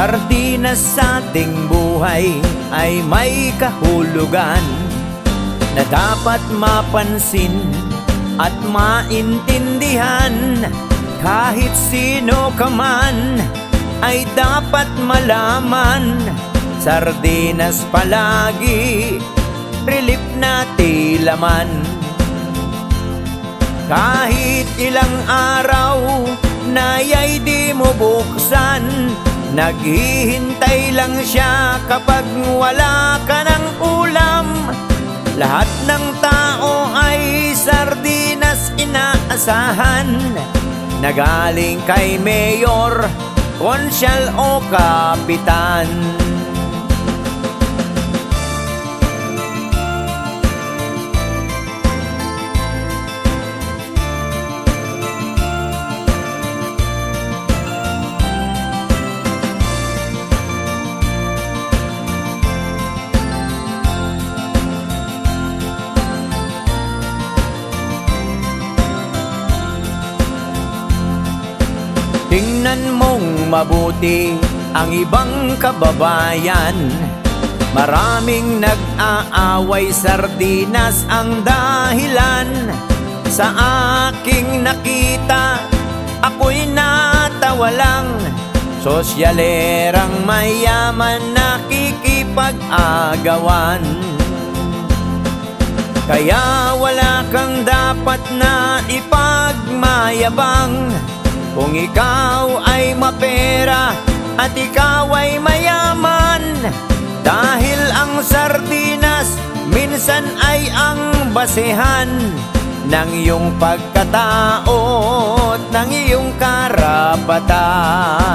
Sardinas sa ating buhay ay may kahulugan na dapat mapansin at maintindihan. Kahit sino ka man ay dapat malaman, sardinas palagi, relief na tilaman. Kahit ilang araw na ya'y di mo buksan, naghihintay lang siya kapag wala ka ng ulam. Lahat ng tao ay sardinas inaasahan, na galing kay mayor, konsyal o kapitan. Tingnan mong mabuti ang ibang kababayan, maraming nag-aaway, sardinas ang dahilan. Sa aking nakita, ako'y natawa lang, sosyalerang mayaman nakikipag-agawan. Kaya wala kang dapat na ipagmayabang, kung ikaw ay mapera at ikaw ay mayaman. Dahil ang sardinas minsan ay ang basehan ng iyong pagkatao at ng iyong karapatan.